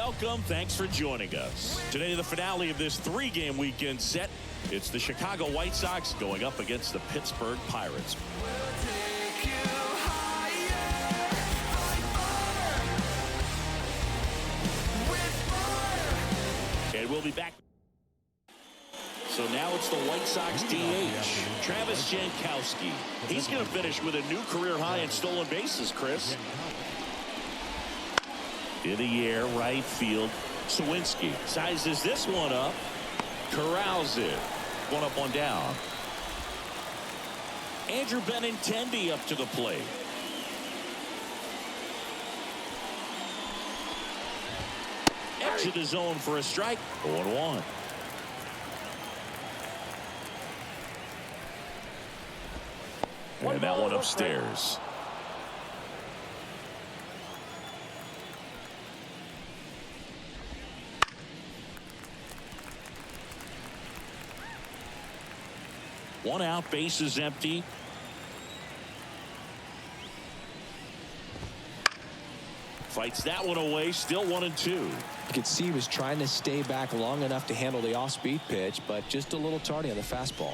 welcome. Thanks for joining us. Today, the finale of this three-game weekend set. It's the Chicago White Sox going up against the Pittsburgh Pirates. And we'll be back. So now it's the White Sox DH, Travis Jankowski. He's going to finish with a new career high in stolen bases, Chris. In the air, right field. Sawinski sizes this one up. Corrals it. One up, one down. Andrew Benintendi up to the plate. Edge of the zone for a strike. 0-1. And that one upstairs. One out, base is empty. Fights that one away, still 1-2. You could see he was trying to stay back long enough to handle the off-speed pitch, but just a little tardy on the fastball.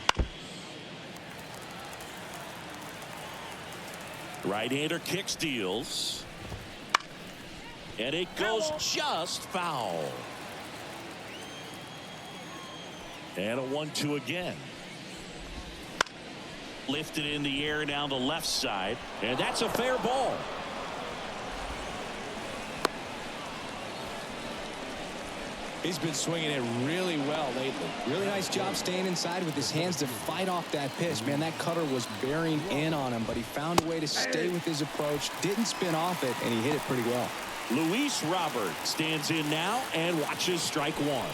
Right-hander kicks, deals. And it goes just foul. And a 1-2 again. Lifted in the air down the left side. And that's a fair ball. He's been swinging it really well lately. Really nice job staying inside with his hands to fight off that pitch. Man, that cutter was bearing in on him, but he found a way to stay with his approach, didn't spin off it, and he hit it pretty well. Luis Robert stands in now and watches strike one.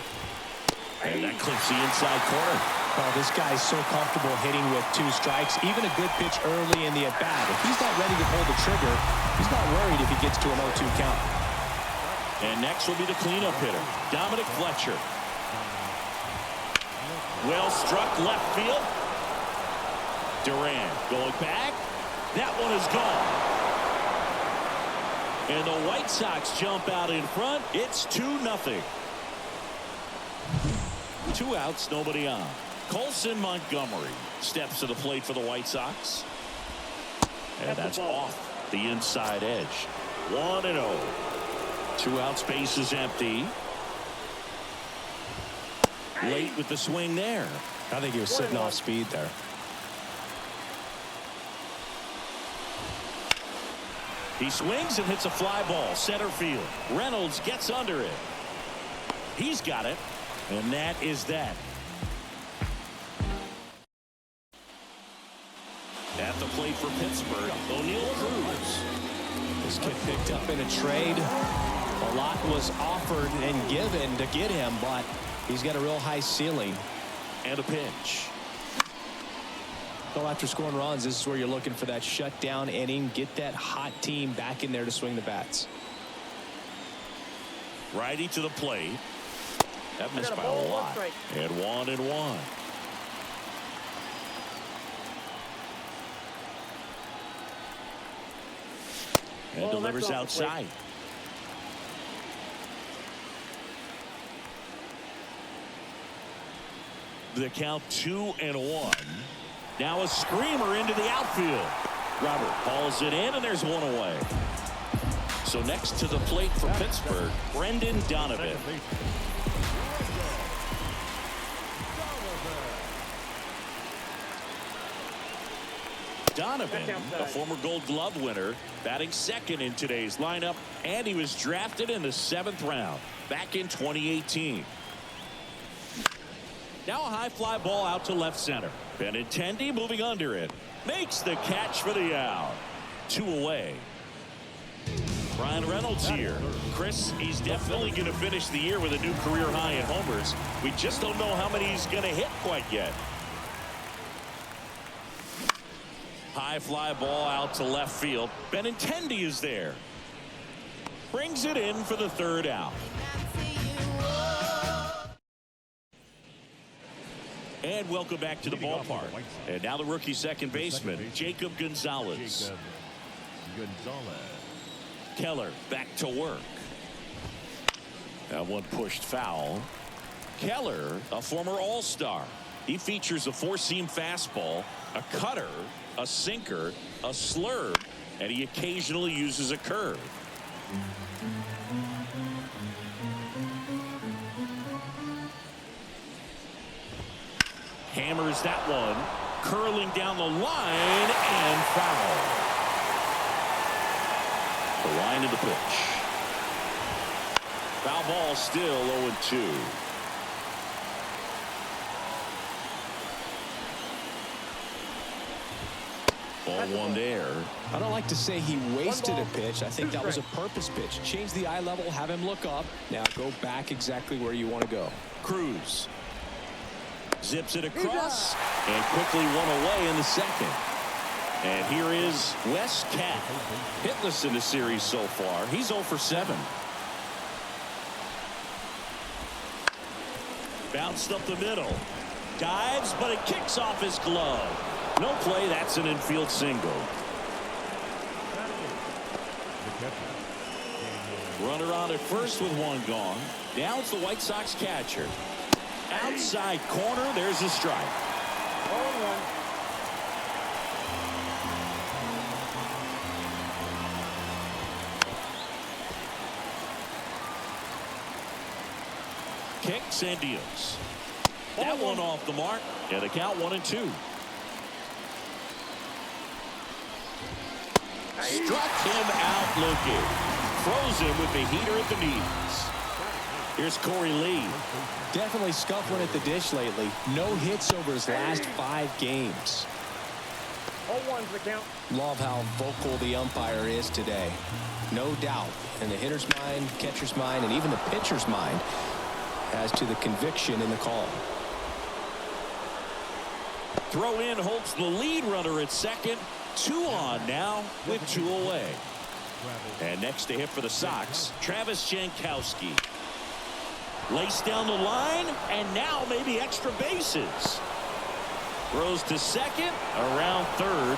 And that clips the inside corner. Oh, this guy's so comfortable hitting with 2 strikes. Even a good pitch early in the at-bat. If he's not ready to pull the trigger, he's not worried if he gets to an 0-2 count. And next will be the cleanup hitter, Dominic Fletcher. Well struck left field. Durant going back. That one is gone. And the White Sox jump out in front. It's 2-0. 2 outs, nobody on. Colson Montgomery steps to the plate for the White Sox. And that's off the inside edge. 1-0. 2 outs, base is empty. Late with the swing there. I think he was sitting off speed there. He swings and hits a fly ball center field. Reynolds gets under it. He's got it. And that is that. At the plate for Pittsburgh, O'Neal Cruz. This kid picked up in a trade. A lot was offered and given to get him, but he's got a real high ceiling. And a pitch. Well, after scoring runs, this is where you're looking for that shutdown inning. Get that hot team back in there to swing the bats. Righty to the plate. That missed by a lot. And 1-1. And delivers outside. The count 2-1. Now a screamer into the outfield. Robert hauls it in, and there's one away. So next to the plate for Pittsburgh, Brendan Donovan. Donovan, a former Gold Glove winner, batting second in today's lineup, and he was drafted in the 7th round back in 2018. Now a high fly ball out to left center. Benintendi moving under it. Makes the catch for the out. 2 away. Ryan Reynolds here. Chris, he's definitely going to finish the year with a new career high in homers. We just don't know how many he's going to hit quite yet. High fly ball out to left field. Benintendi is there. Brings it in for the 3rd out. And welcome back to the ballpark. And now the rookie second baseman, Jacob Gonzalez. Keller back to work. That one pushed foul. Keller, a former All-Star. He features a four-seam fastball, a cutter, a sinker, a slurve, and he occasionally uses a curve. Hammers that one, curling down the line, and foul. The line of the pitch. Foul ball, still 0-2. Ball one there. I don't like to say he wasted a pitch. I think that was a purpose pitch. Change the eye level, have him look up. Now go back exactly where you want to go. Cruz zips it across and quickly one away in the second. And here is Wes Cat. Hitless in the series so far. He's 0 for 7. Bounced up the middle. Dives, but it kicks off his glove. No play. That's an infield single. Runner on at first with one gone. Now it's the White Sox catcher. Outside corner. There's a strike. 0-1. Kicks and deals. That one off the mark. And the count 1-2. Struck him out looking. Froze him with the heater at the knees. Here's Corey Lee. Definitely scuffling at the dish lately. No hits over his last 5 games. 0-1's the count. Love how vocal the umpire is today. No doubt. In the hitter's mind, catcher's mind, and even the pitcher's mind as to the conviction in the call. Throw in holds the lead runner at second. 2 on now with 2 away. And next to hit for the Sox, Travis Jankowski. Laced down the line, and now maybe extra bases. Throws to second, around third.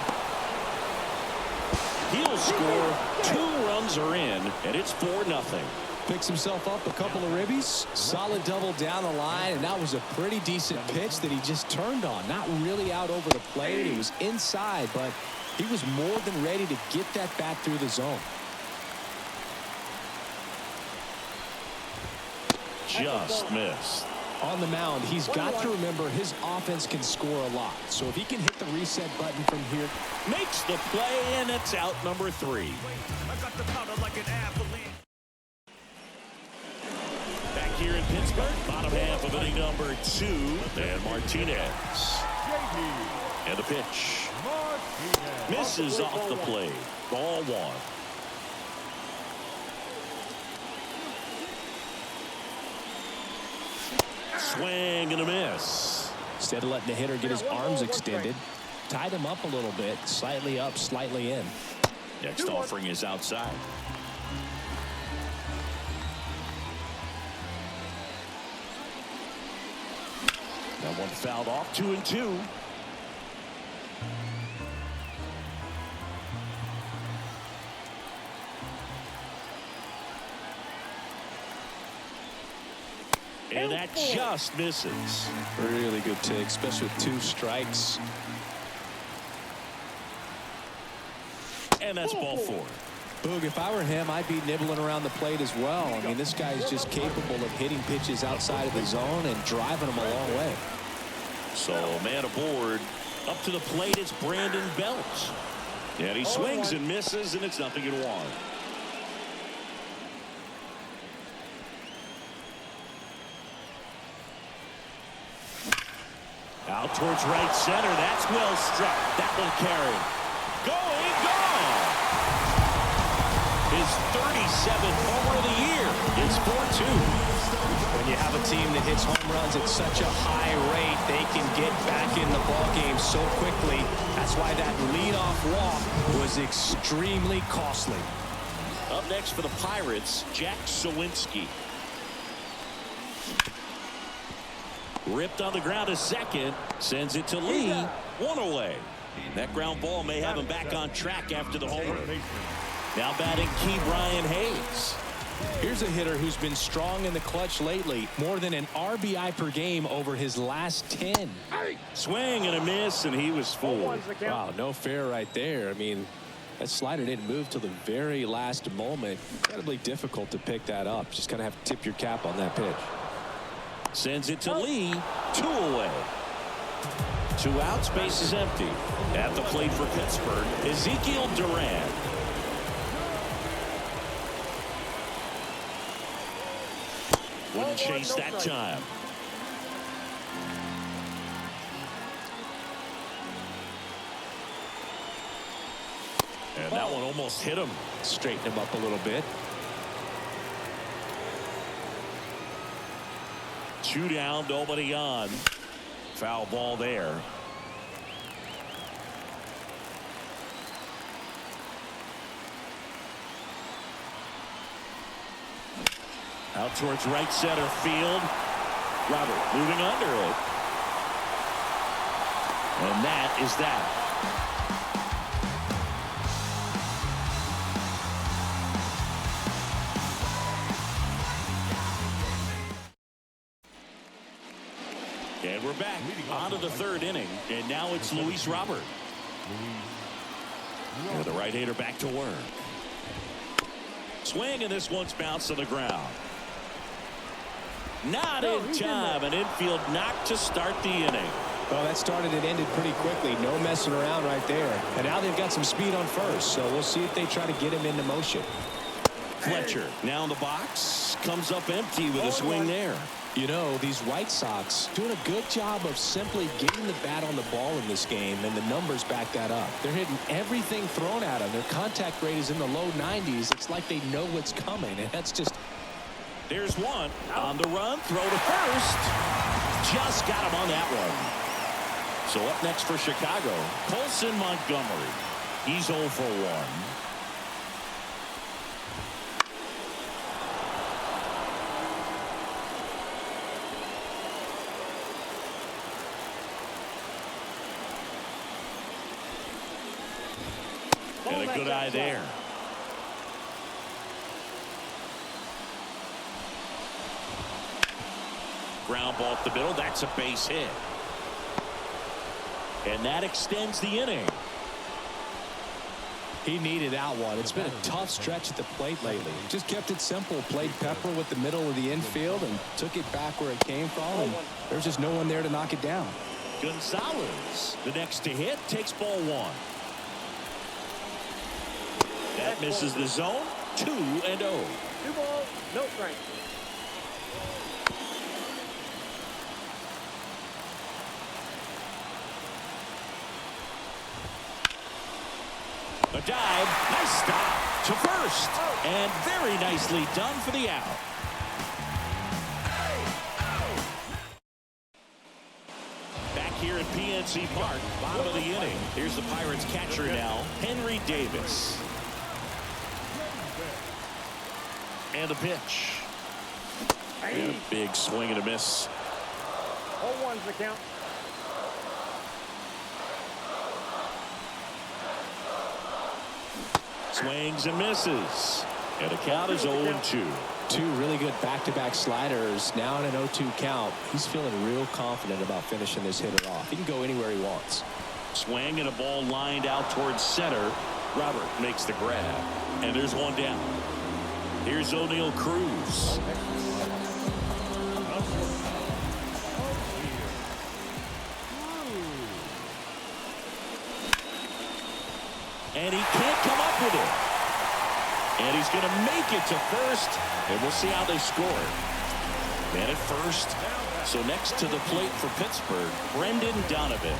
He'll score. 2 runs are in, and it's 4-0. Picks himself up a couple of ribbies. Solid double down the line, and that was a pretty decent pitch that he just turned on. Not really out over the plate. He was inside, but he was more than ready to get that bat through the zone. Just missed. On the mound, he's got to remember his offense can score a lot. So if he can hit the reset button from here. Makes the play, and it's out number 3. I got the powder like an athlete. Back here in Pittsburgh, bottom half of inning number 2, and Martinez. And the pitch. Misses off the plate. Ball 1. Swing and a miss. Instead of letting the hitter get his arms extended, tied him up a little bit, slightly up, slightly in. Next offering is outside. That one fouled off. 2-2. And that just misses. Really good take, especially with 2 strikes. And that's ball 4. Boog, if I were him, I'd be nibbling around the plate as well. I mean, this guy is just capable of hitting pitches outside of the zone and driving them a long way. So, man aboard. Up to the plate, it's Brandon Belt. And he swings and misses, and it's 0-1. Out towards right center. That's well struck. That will carry. Going, gone. His 37th homer of the year. It's 4-2. When you have a team that hits home runs at such a high rate, they can get back in the ballgame so quickly. That's why that leadoff walk was extremely costly. Up next for the Pirates, Jack Sawinski. Ripped on the ground to second. Sends it to Lee. 1 away. That ground ball may have him back on track after the homer. Now batting Key Brian Hayes. Here's a hitter who's been strong in the clutch lately. More than an RBI per game over his last 10. Swing and a miss, and he was fooled. Wow, no fair right there. I mean, that slider didn't move till the very last moment. Incredibly difficult to pick that up. Just kind of have to tip your cap on that pitch. Sends it to Lee. 2 away. 2 outs, base is empty. At the plate for Pittsburgh, Ezekiel Duran. Wouldn't chase that time. And that one almost hit him. Straighten him up a little bit. 2 down, nobody on. Foul ball there. Out towards right center field. Robert moving under it. And that is that. And we're back on to the 3rd inning. And now it's Luis Robert. And the right-hander back to work. Swing, and this one's bounced to the ground. Not in time. An infield knock to start the inning. Well, that started and ended pretty quickly. No messing around right there. And now they've got some speed on first. So we'll see if they try to get him into motion. Fletcher now in the box. Comes up empty with a swing there. You know, these White Sox doing a good job of simply getting the bat on the ball in this game, and the numbers back that up. They're hitting everything thrown at them. Their contact rate is in the low 90s. It's like they know what's coming, and that's just... There's one on the run. Throw to first. Just got him on that one. So up next for Chicago, Colson Montgomery. He's 0 for 1. And a good eye there. Ground ball up the middle. That's a base hit. And that extends the inning. He needed that one. It's been a tough stretch at the plate lately. Just kept it simple. Played pepper with the middle of the infield and took it back where it came from. And there's just no one there to knock it down. Gonzalez, the next to hit, takes ball 1. That misses the zone. 2-0. 2 balls, no strike. A dive. Nice stop to first. And very nicely done for the out. Back here at PNC Park, bottom of the inning. Here's the Pirates catcher now, Henry Davis. And a pitch. And a big swing and a miss. 0-1's the count. Swings and misses. And the count is 0-2. 2 really good back-to-back sliders. Now in an 0-2 count. He's feeling real confident about finishing this hitter off. He can go anywhere he wants. Swing and a ball lined out towards center. Robert makes the grab. And there's one down. Here's O'Neal Cruz. And he can't come up with it. And he's going to make it to first. And we'll see how they score. Man at first. So next to the plate for Pittsburgh, Brendan Donovan.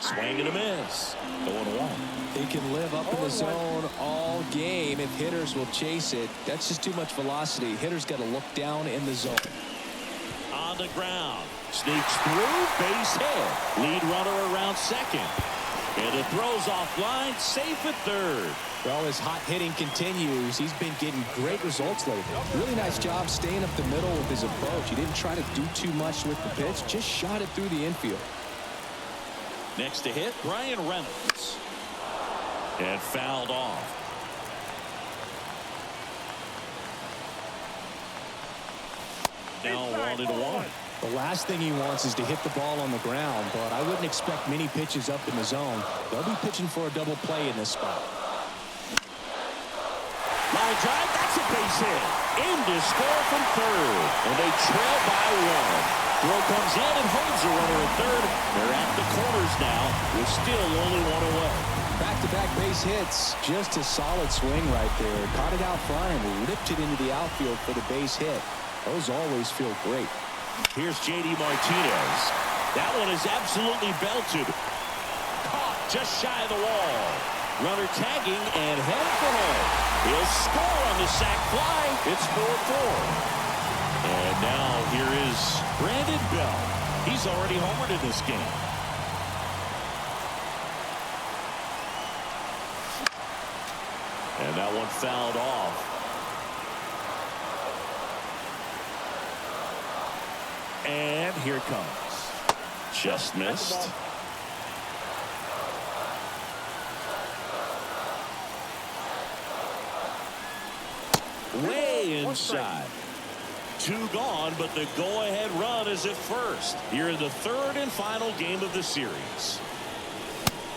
Swing and a miss. 0-1. He can live up in the zone all game if hitters will chase it. That's just too much velocity. Hitters got to look down in the zone. On the ground. Sneaks through. Base hit. Lead runner around second. And it throws offline. Safe at third. Well, his hot hitting continues. He's been getting great results lately. Really nice job staying up the middle with his approach. He didn't try to do too much with the pitch. Just shot it through the infield. Next to hit, Brian Reynolds. And fouled off. Now 1-1. The last thing he wants is to hit the ball on the ground, but I wouldn't expect many pitches up in the zone. They'll be pitching for a double play in this spot. Line drive, that's a base hit. In to score from third. And they trail by 1. Throw comes in and holds the runner at third. They're at the corners now with still only 1 away. Back-to-back base hits. Just a solid swing right there. Caught it out front and ripped it into the outfield for the base hit. Those always feel great. Here's J.D. Martinez. That one is absolutely belted. Caught just shy of the wall. Runner tagging and headed for home. He'll score on the sac fly. It's 4-4. And now here is Brandon Bell. He's already homered in this game. And that one fouled off. And here it comes. Just missed. Way inside. 2 gone, but the go-ahead run is at first. Here in the third and final game of the series.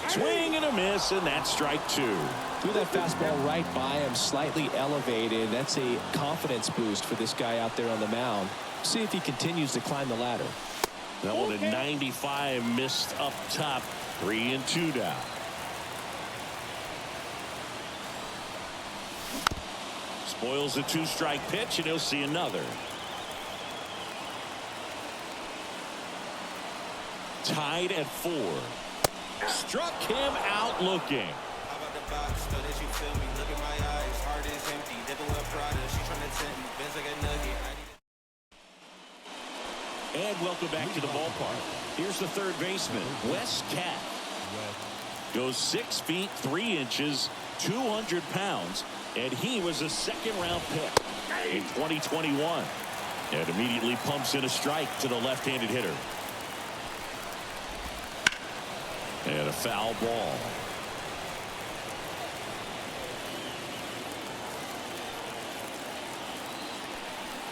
Swing and a miss, and that's strike 2. Threw that fastball right by him, slightly elevated. That's a confidence boost for this guy out there on the mound. See if he continues to climb the ladder. That one at 95, missed up top. 3-2 down. Spoils a 2-strike pitch, and he'll see another. Tied at 4. Struck him out looking. How about the box? Know that you feel me. Look at my eyes. Heart is empty. Never went Prada. She trying to tempt me. Ben's like a nugget. And welcome back to the ballpark. Here's the third baseman, Wes Cat. Goes 6 feet 3 inches, 200 pounds, and he was a second-round pick in 2021. And immediately pumps in a strike to the left-handed hitter. And a foul ball.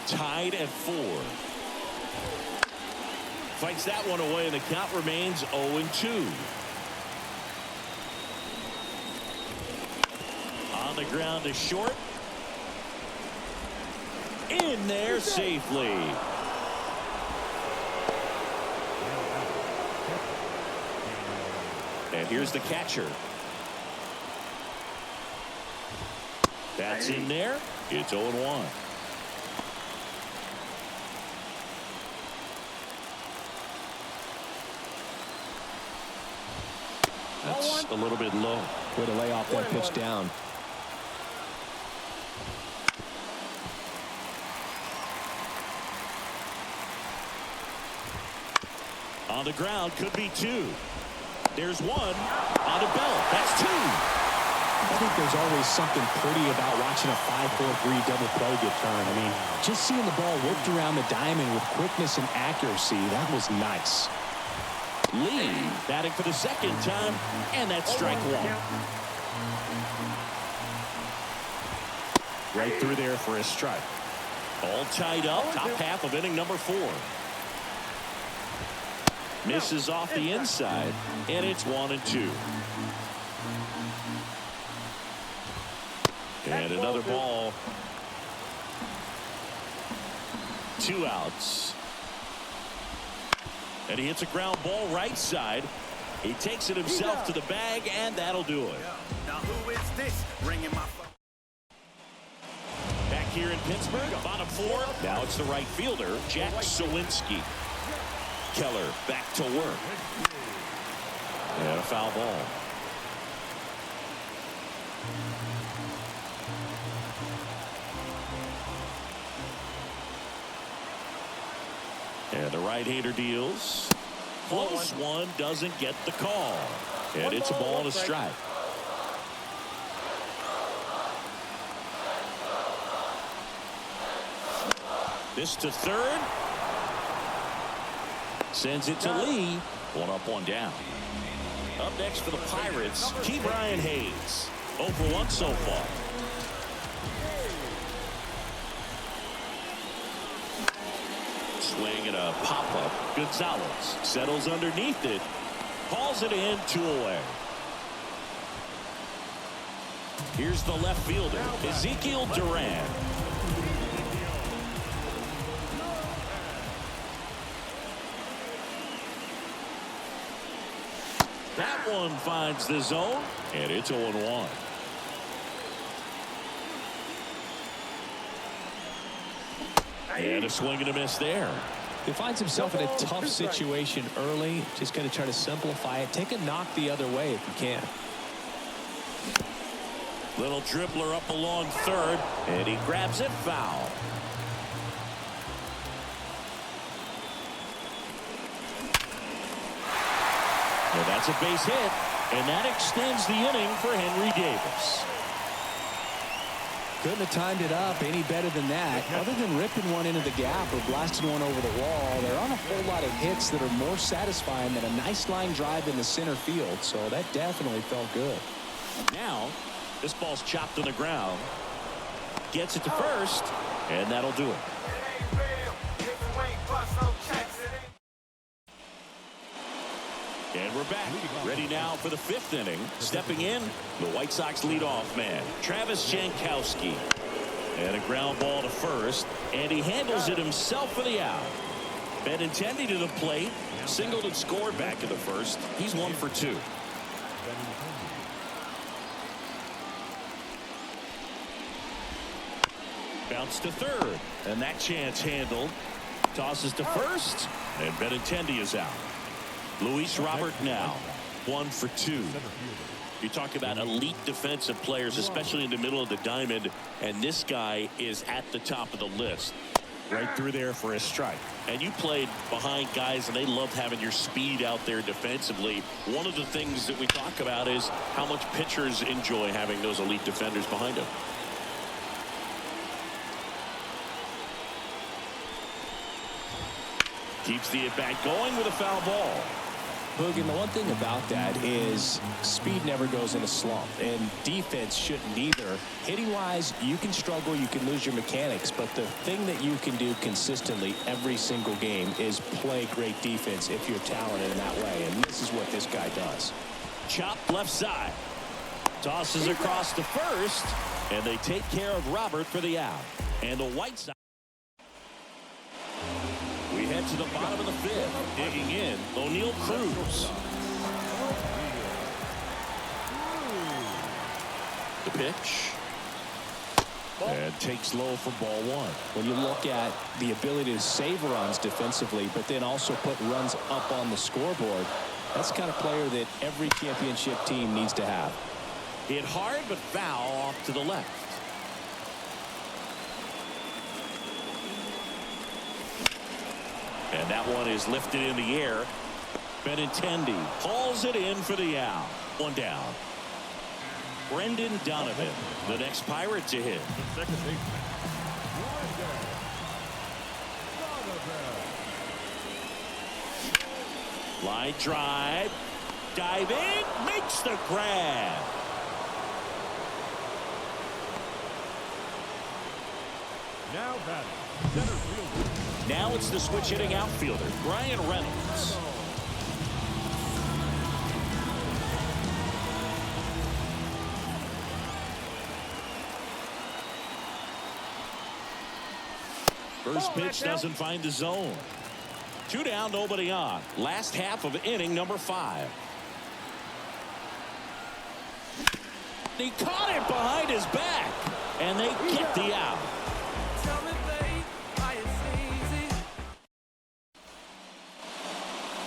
Tied at 4. Fights that one away, and the count remains 0-2. On the ground to short. In there safely. And here's the catcher. That's in there. It's 0-1. That's a little bit low. Way to lay off that pitch down. On the ground, could be 2. There's 1 on the belt. That's 2. I think there's always something pretty about watching a 5-4-3 double play get turned. I mean, just seeing the ball whipped around the diamond with quickness and accuracy, that was nice. Lee batting for the second time, and that's strike 1. Right through there for a strike. All tied up, top half of inning number 4. Misses off the inside, and it's 1-2. And another ball. 2 outs. And he hits a ground ball right side. He takes it himself to the bag, and that'll do it. Now who is this ringing my phone? Back here in Pittsburgh, bottom 4. Now it's the right fielder, Jack Sawinski. Keller back to work. And a foul ball. And the right-hander deals. Close one, doesn't get the call. And it's a ball and a strike. This to third. Sends it to Lee. 1 up, 1 down. Up next for the Pirates, Brian Hayes. 0 for 1 so far. Swing and a pop-up. Gonzalez settles underneath it. Hauls it in, 2 away. Here's the left fielder, Ezekiel Duran. That one finds the zone, and it's 0-1. And a swing and a miss there. He finds himself in a tough situation early. Just going to try to simplify it. Take a knock the other way if you can. Little dribbler up along third, and he grabs it foul. Well, that's a base hit, and that extends the inning for Henry Davis. Couldn't have timed it up any better than that. Other than ripping one into the gap or blasting one over the wall, there aren't a whole lot of hits that are more satisfying than a nice line drive in the center field. So that definitely felt good. Now, this ball's chopped on the ground. Gets it to first, and that'll do it. And we're back. Ready now for the 5th inning. Stepping in, the White Sox leadoff man, Travis Jankowski. And a ground ball to first, and he handles it himself for the out. Benintendi to the plate, singled and scored back in the first. He's 1 for 2. Bounce to third, and that chance handled. Tosses to first, and Benintendi is out. Luis Robert now 1 for 2. You talk about elite defensive players, especially in the middle of the diamond, and this guy is at the top of the list. Right through there for a strike. And you played behind guys, and they loved having your speed out there defensively. One of the things that we talk about is how much pitchers enjoy having those elite defenders behind them. Keeps the at-bat going with a foul ball. Boog, and the one thing about that is speed never goes in a slump, and defense shouldn't either. Hitting-wise, you can struggle, you can lose your mechanics, but the thing that you can do consistently every single game is play great defense if you're talented in that way, and this is what this guy does. Chopped left side. Tosses across to first, and they take care of Robert for the out. And the White Sox. We head to the bottom of the 5th. Digging in, O'Neal Cruz. The pitch. And takes low for ball 1. When you look at the ability to save runs defensively, but then also put runs up on the scoreboard, that's the kind of player that every championship team needs to have. Hit hard, but foul off to the left. And that one is lifted in the air. Benintendi hauls it in for the out. 1 down. Brendan Donovan, the next Pirate to hit. Line drive. Dive in. Makes the grab. Now batting, center fielder. Now it's the switch hitting outfielder, Brian Reynolds. First pitch doesn't find the zone. 2 down, nobody on. Last half of inning number 5. He caught it behind his back, and they get the out.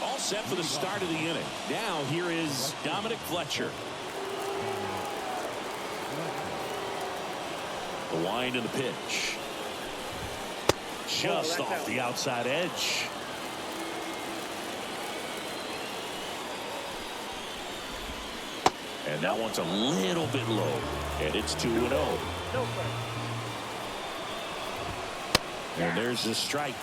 All set for the start of the inning. Now here is Dominic Fletcher. The wind and the pitch. Just off the outside edge. And that one's a little bit low. And it's 2-0. And there's the strike.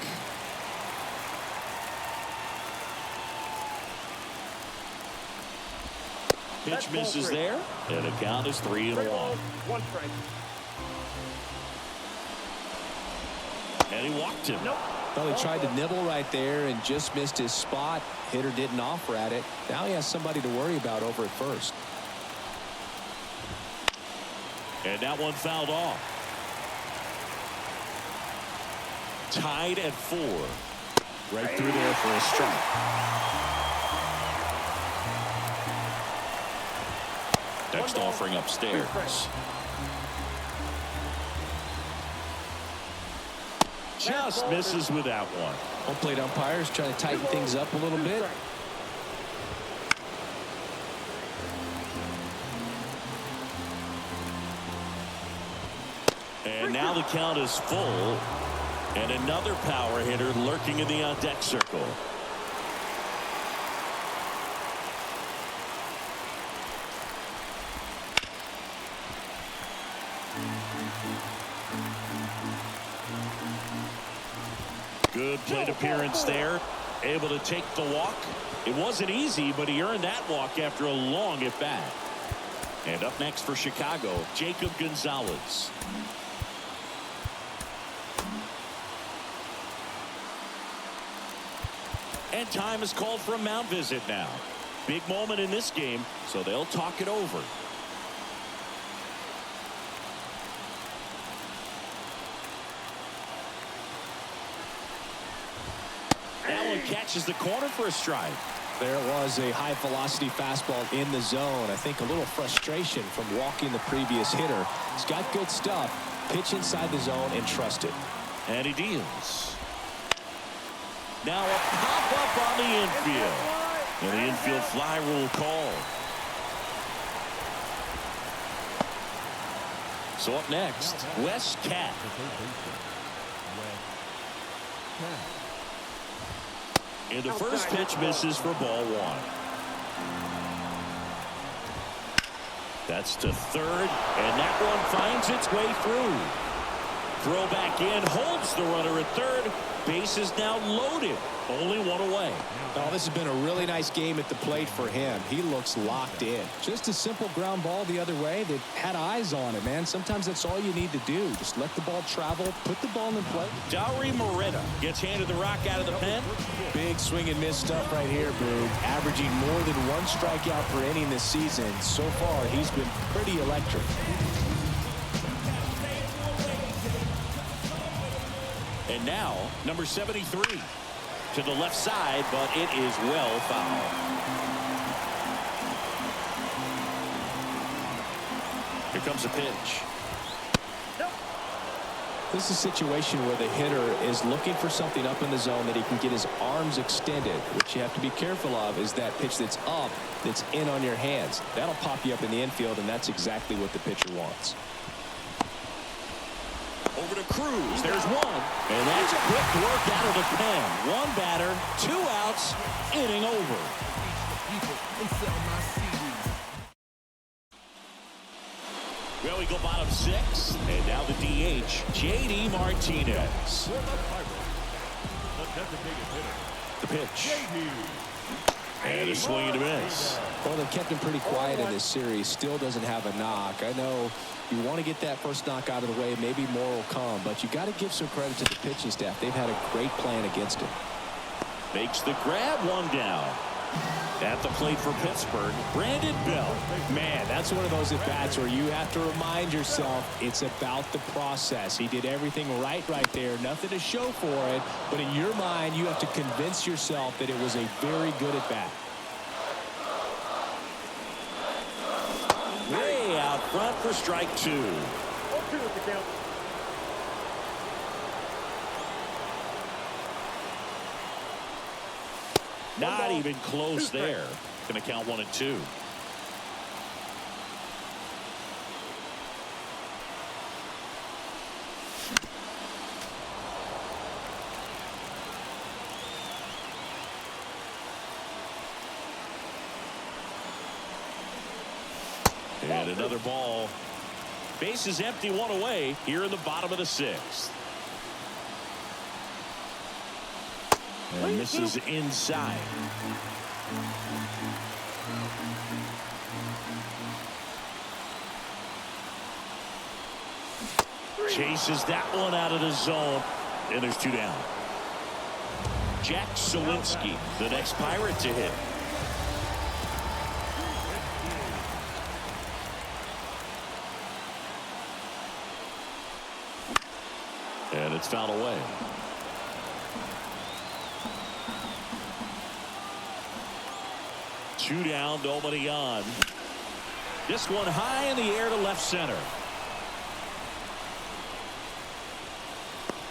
Pitch misses there, and the count is 3-1. 1 strike. And he walked him. Nope. Well, he tried to nibble right there and just missed his spot. Hitter didn't offer at it. Now he has somebody to worry about over at first. And that one fouled off. Tied at 4. Right through there for a strike. Next offering upstairs. Just misses with that one. Home plate umpires trying to tighten things up a little bit. And now the count is full. And another power hitter lurking in the on-deck circle. Good plate appearance there. Able to take the walk. It wasn't easy, but he earned that walk after a long at-bat. And up next for Chicago, Jacob Gonzalez. And time is called for a mound visit now. Big moment in this game, so they'll talk it over. That one catches the corner for a strike. There was a high velocity fastball in the zone. I think a little frustration from walking the previous hitter. He's got good stuff. Pitch inside the zone and trust it. And he deals. Now a pop-up on the infield. And the infield fly rule call. So up next, Wes Cat. And the first pitch misses for ball 1. That's to third, and that one finds its way through. Throw back in, holds the runner at third. Base is now loaded. Only one away. Oh, this has been a really nice game at the plate for him. He looks locked in. Just a simple ground ball the other way that had eyes on it, man. Sometimes that's all you need to do. Just let the ball travel, put the ball in play. Dauri Moreta gets handed the rock out of the pen. Big swing and miss stuff right here, Boog. Averaging more than 1 strikeout per inning this season. So far, he's been pretty electric. And now, number 73 to the left side, but it is well fouled. Here comes a pitch. This is a situation where the hitter is looking for something up in the zone that he can get his arms extended. What you have to be careful of is that pitch that's up, that's in on your hands. That'll pop you up in the infield, and that's exactly what the pitcher wants. Over to Cruz. There's one. And that's quick work out of the pen. 1 batter, 2 outs, inning over. Well, we go bottom 6. And now the DH, J.D. Martinez. The pitch. And a swing and a miss. Well, they've kept him pretty quiet in this series. Still doesn't have a knock. I know you want to get that first knock out of the way. Maybe more will come. But you got to give some credit to the pitching staff. They've had a great plan against him. Makes the grab, 1 down. At the plate for Pittsburgh, Brandon Belt. Man, that's one of those at-bats where you have to remind yourself it's about the process. He did everything right there. Nothing to show for it. But in your mind, you have to convince yourself that it was a very good at-bat. Way out front for strike 2. 0-2 with the count. Not even close there. Going to count 1 and 2. And another ball. Base is empty, 1 away here in the bottom of the 6th. And misses inside. Chases that one out of the zone. And there's 2 down. Jack Sawinski, the next Pirate to hit. And it's fouled away. Two down, nobody on. This one high in the air to left center.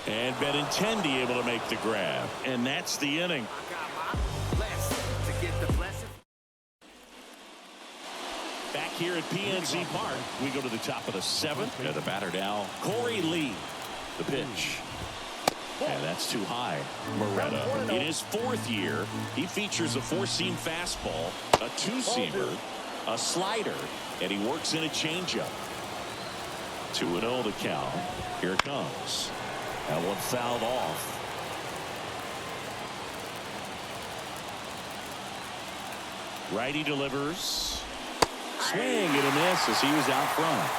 And Benintendi able to make the grab. And that's the inning. Back here at PNC Park, we go to the top of the 7th. And the batter now, Corey Lee. The pitch. And that's too high. Moreta, in his 4th year, he features a 4-seam fastball, a 2-seamer, a slider, and he works in a changeup. 2-0 the count. Here it comes. That one fouled off. Righty delivers. Swing and a miss as he was out front.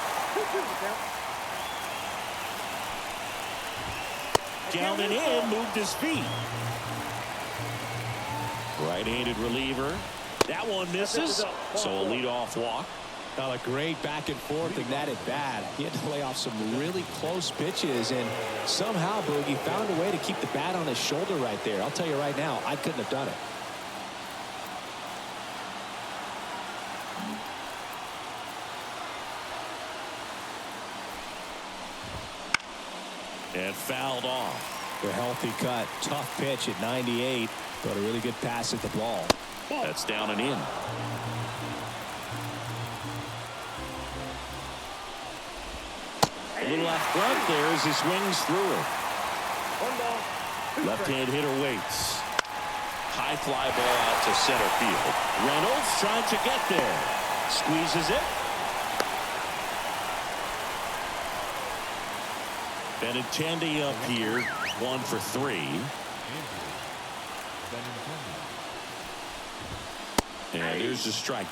Down and in, moved his feet. Right-handed reliever. That one misses. So a leadoff walk. Well, a great back and forth in that at bat. He had to lay off some really close pitches, and somehow Boogie found a way to keep the bat on his shoulder right there. I'll tell you right now, I couldn't have done it. And fouled off. A healthy cut. Tough pitch at 98, but a really good pass at the ball. That's down and in. A little out front there as he swings through it. Left-hand hitter waits. High fly ball out to center field. Reynolds trying to get there. Squeezes it. Benintendi up here, 1 for 3. And here's the strike.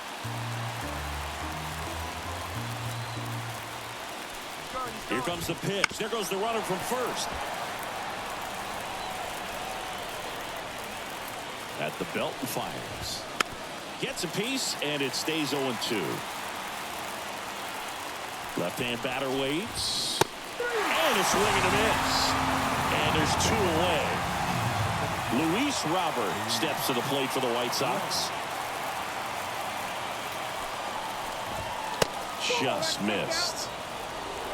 Here comes the pitch. There goes the runner from first. At the belt and fires. Gets a piece, and it stays 0-2. Left-hand batter waits. And a swing and a miss. And there's 2 away. Luis Robert steps to the plate for the White Sox. Just missed.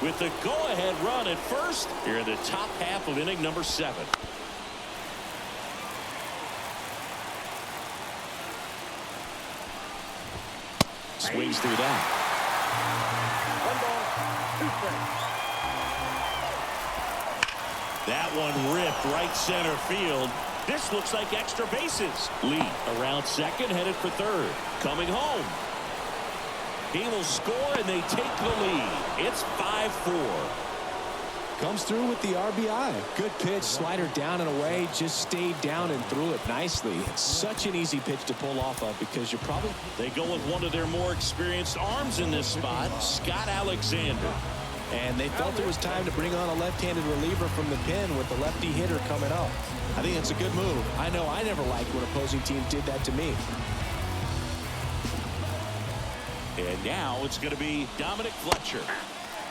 With the go-ahead run at first, here in the top half of inning number 7. Swings through that. 1 ball, 2 strikes. That one ripped right center field. This looks like extra bases. Lee around second, headed for third. Coming home. He will score, and they take the lead. It's 5-4. Comes through with the RBI. Good pitch, slider down and away, just stayed down and threw it nicely. It's such an easy pitch to pull off of because you're probably... They go with one of their more experienced arms in this spot, Scott Alexander. And they felt it was time to bring on a left-handed reliever from the pen with the lefty hitter coming up. I think it's a good move. I know I never liked when opposing teams did that to me. And now it's going to be Dominic Fletcher.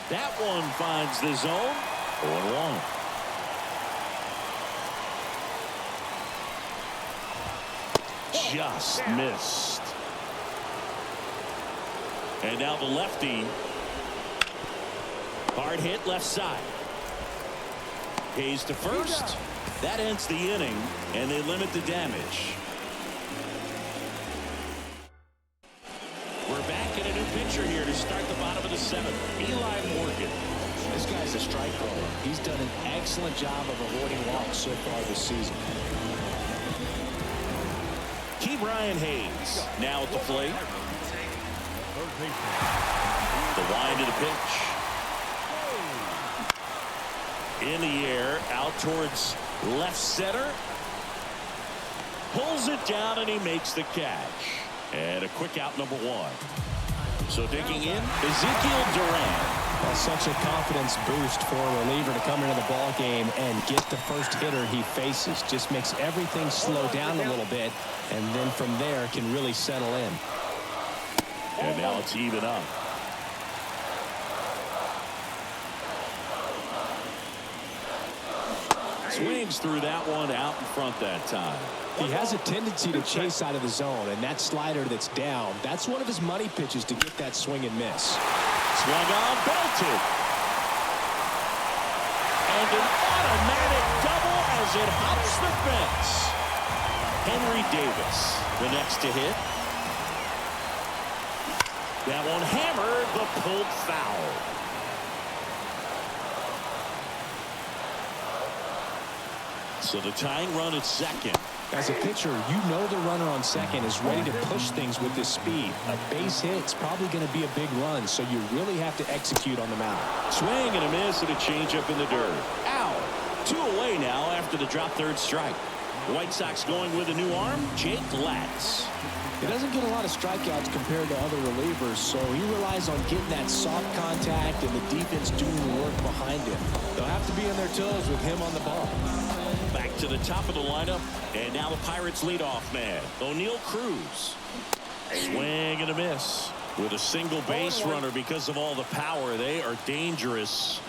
That one finds the zone. 0-1. Just missed. And now the lefty. Hard hit left side. Hayes to first. That ends the inning, and they limit the damage. We're back in a new pitcher here to start the bottom of the 7th. Eli Morgan. This guy's a strike thrower. He's done an excellent job of avoiding walks so far this season. Brian Hayes now at the plate. The wind of the pitch. In the air, out towards left center. Pulls it down, and he makes the catch. And a quick out, number 1. So digging in, Ezekiel Duran. Well, such a confidence boost for a reliever to come into the ball game and get the first hitter he faces. Just makes everything slow down a little bit, and then from there can really settle in. And now it's even up. Swings through that one out in front that time. He has a tendency to chase out of the zone, and that slider that's down, that's one of his money pitches to get that swing and miss. Swung on, belted. And an automatic double as it hops the fence. Henry Davis, the next to hit. That one hammered, the pulled foul. So the tying run at second. As a pitcher, you know the runner on second is ready to push things with this speed. A base hit's probably going to be a big run, so you really have to execute on the mound. Swing and a miss and a changeup in the dirt. Out. 2 away now after the drop third strike. The White Sox going with a new arm, Jake Latz. He doesn't get a lot of strikeouts compared to other relievers, so he relies on getting that soft contact and the defense doing the work behind him. They'll have to be on their toes with him on the ball. Back to the top of the lineup, and now the Pirates leadoff man, O'Neal Cruz. Swing and a miss with a single base runner. Because of all the power, they are dangerous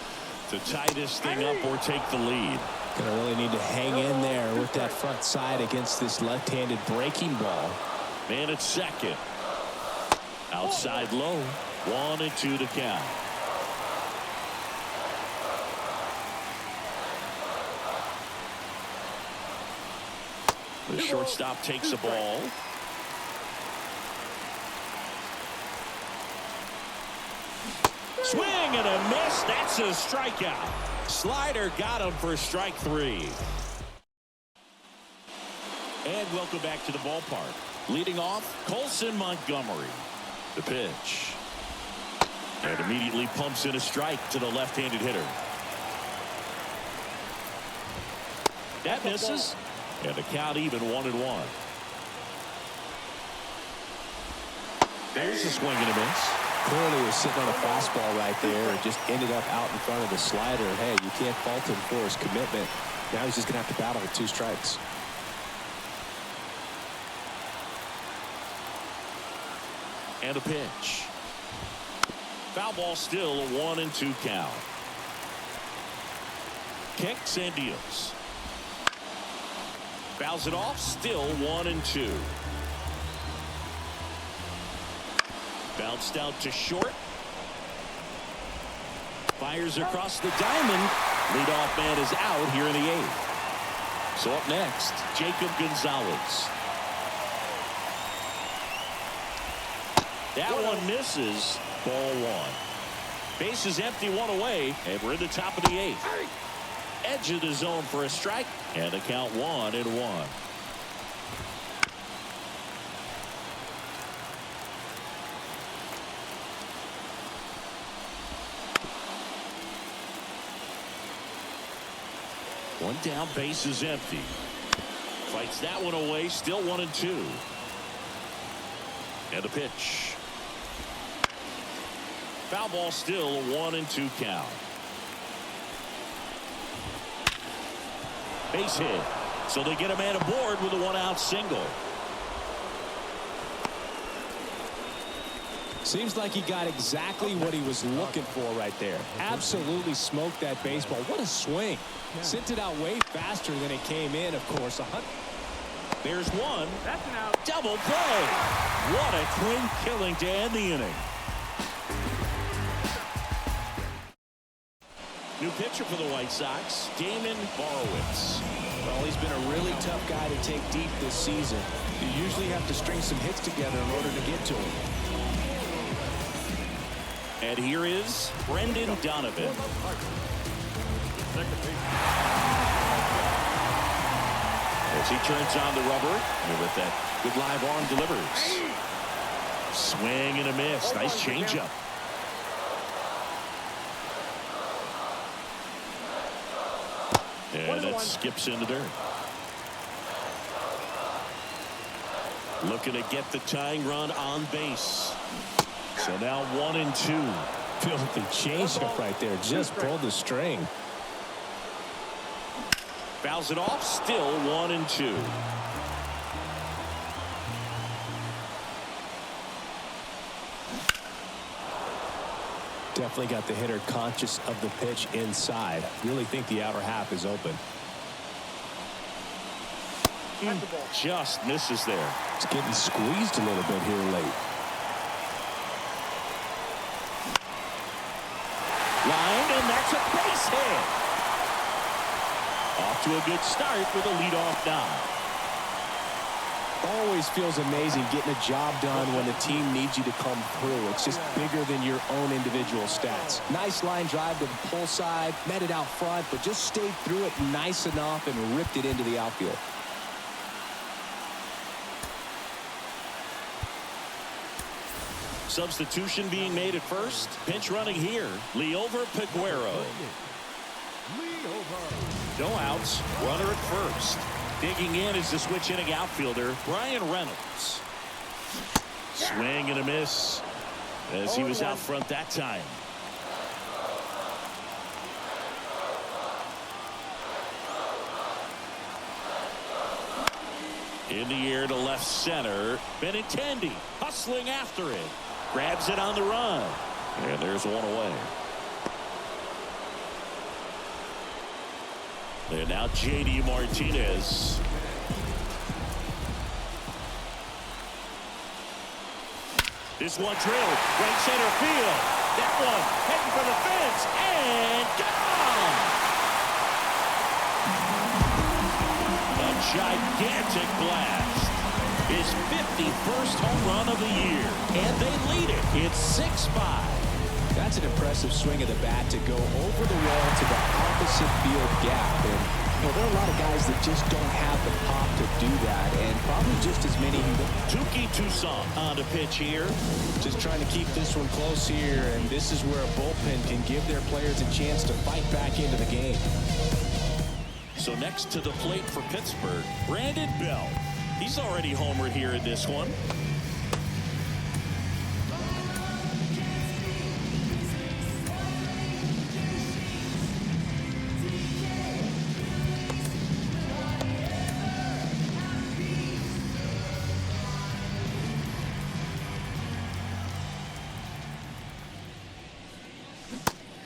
to tie this thing up or take the lead. Gonna really need to hang in there with that front side against this left-handed breaking ball. Man at second. Outside low. 1-2 to count. The shortstop takes a ball. Swing and a miss. That's a strikeout. Slider got him for strike 3. And welcome back to the ballpark. Leading off, Colson Montgomery. The pitch. And immediately pumps in a strike to the left-handed hitter. That misses. And the count even 1-1. There's a swing and a miss. Clearly was sitting on a fastball right there and just ended up out in front of the slider. Hey, you can't fault him for his commitment. Now he's just going to have to battle with 2 strikes. And a pitch. Foul ball, still a 1-2 count. Kicks and deals. Fouls it off, still 1-2. Bounced out to short. Fires across the diamond. Leadoff man is out here in the 8th. So up next, Jacob Gonzalez. That one misses. Ball 1. Base is empty, 1 away, and we're in the top of the 8th. Edge of the zone for a strike, and the count 1-1. One down, base is empty. Fights that one away, still 1-2. And a pitch. Foul ball, still a 1-2 count. Base hit. So they get a man aboard with a 1-out single. Seems like he got exactly what he was looking for right there. Absolutely smoked that baseball. What a swing. Sent it out way faster than it came in, of course. There's one. That's an out. Double play. What a clean killing to end the inning. New pitcher for the White Sox, Damon Borowitz. Well, he's been a really tough guy to take deep this season. You usually have to string some hits together in order to get to him. And here is Brendan Donovan. As he turns on the rubber, and with that good live arm delivers. Swing and a miss. Nice changeup. And that skips in the dirt. Looking to get the tying run on base. So now 1-2. Filthy changeup right there. Just pulled the string. Fouls it off. Still 1-2. Definitely got the hitter conscious of the pitch inside. Really think the outer half is open. Just misses there. It's getting squeezed a little bit here late. Lined, and that's a base hit. Off to a good start with a leadoff knock. Always feels amazing getting a job done when the team needs you to come through. It's just bigger than your own individual stats. Nice line drive to the pull side, met it out front, but just stayed through it nice enough and ripped it into the outfield. Substitution being made at first. Pinch running here. Llover, Peguero. No outs. Runner at first. Digging in is the switch hitting outfielder, Brian Reynolds. Swing and a miss as he was out front that time. In the air to left center. Benintendi hustling after it. Grabs it on the run. And there's one away. And now J.D. Martinez. This one drilled right center field. That one heading for the fence and gone. A gigantic blast. His 51st home run of the year, and they lead it. It's 6-5. That's an impressive swing of the bat to go over the wall to the opposite field gap. And there are a lot of guys that just don't have the pop to do that, and probably just as many who don't. Touki Toussaint on the pitch here. Just trying to keep this one close here, and this is where a bullpen can give their players a chance to fight back into the game. So next to the plate for Pittsburgh, Brandon Bell. He's already homered here in this one.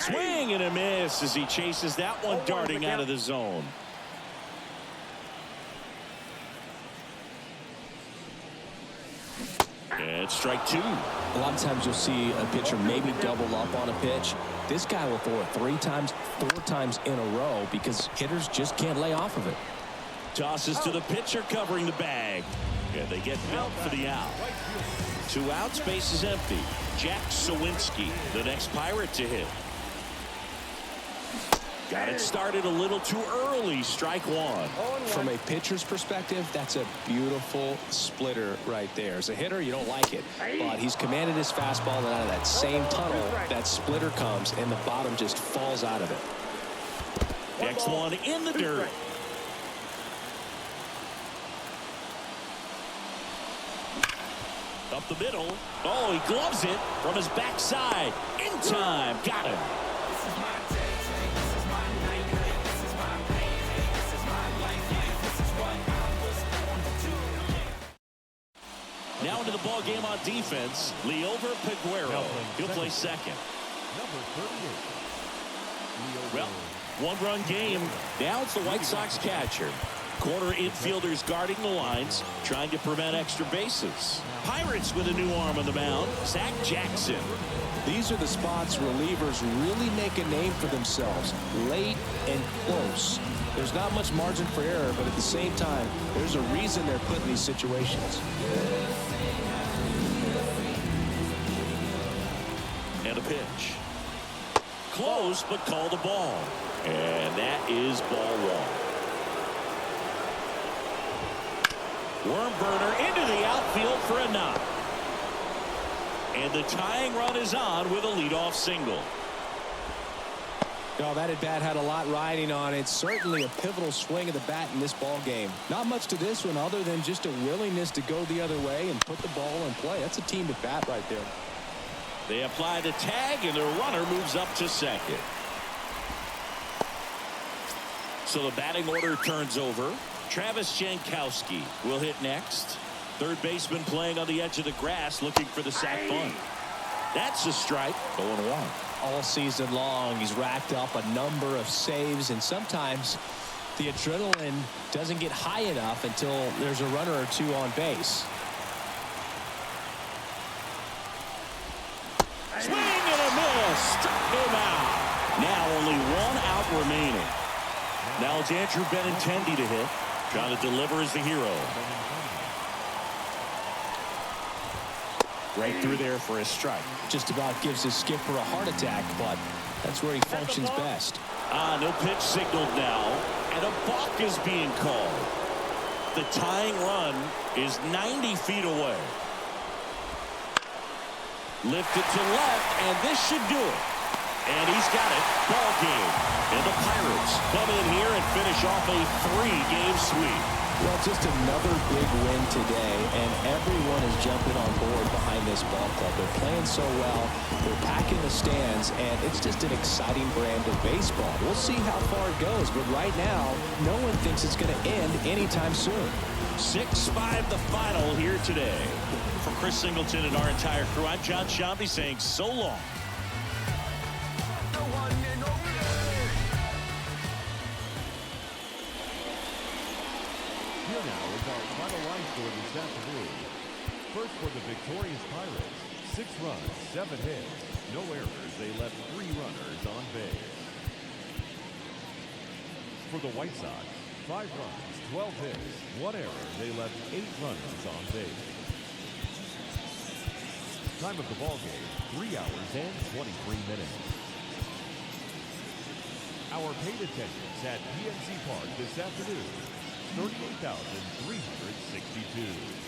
Swing and a miss as he chases that one darting out of the zone. And strike two. A lot of times you'll see a pitcher maybe double up on a pitch. This guy will throw it 3 times, 4 times in a row because hitters just can't lay off of it. Tosses to the pitcher covering the bag. And they get Belt for the out. 2 outs, base is empty. Jack Sawinski, the next Pirate to hit. Got it started a little too early. Strike one. From a pitcher's perspective, that's a beautiful splitter right there. As a hitter, you don't like it, but he's commanded his fastball, and out of that same tunnel, that splitter comes, and the bottom just falls out of it. Next one in the dirt. Up the middle. Oh, he gloves it from his backside. In time. Got him. Now into the ball game on defense. Llover, Peguero. He'll play second. Number 38. Well, 1-run game. Now it's the White Sox catcher. Corner infielders guarding the lines, trying to prevent extra bases. Pirates with a new arm on the mound, Zach Jackson. These are the spots relievers really make a name for themselves, late and close. There's not much margin for error, but at the same time, there's a reason they're put in these situations. And a pitch. Close, but called a ball. And that is ball one. Worm burner into the outfield for a knock. And the tying run is on with a leadoff single. Oh, that at bat had a lot riding on it. Certainly a pivotal swing of the bat in this ball game. Not much to this one other than just a willingness to go the other way and put the ball in play. That's a team at bat right there. They apply the tag, and the runner moves up to second. So the batting order turns over. Travis Jankowski will hit next. Third baseman playing on the edge of the grass, looking for the sac bunt. That's a strike. 0-1. All season long, he's racked up a number of saves, and sometimes the adrenaline doesn't get high enough until there's a runner or two on base. Swing and a miss. Struck him out. Now only one out remaining. Now it's Andrew Benintendi to hit. Trying to deliver as the hero. Right through there for a strike. Just about gives his skipper a heart attack, but that's where he functions best. No pitch signaled now, and a balk is being called. The tying run is 90 feet away. Lifted to left, and this should do it. And he's got it. Ball game. And the Pirates come in here and finish off a 3-game sweep. Well, just another big win today, and everyone is jumping on board behind this ball club. They're playing so well, they're packing the stands, and it's just an exciting brand of baseball. We'll see how far it goes, but right now, no one thinks it's going to end anytime soon. 6-5 the final here today. For Chris Singleton and our entire crew, I'm John Shambi saying so long. Here now is our final line score this afternoon. First for the victorious Pirates, 6 runs, 7 hits, no errors. They left 3 runners on base. For the White Sox, 5 runs, 12 hits, 1 error. They left 8 runners on base. Time of the ball game, 3 hours and 23 minutes. Our paid attendance at PNC Park this afternoon, 38,362.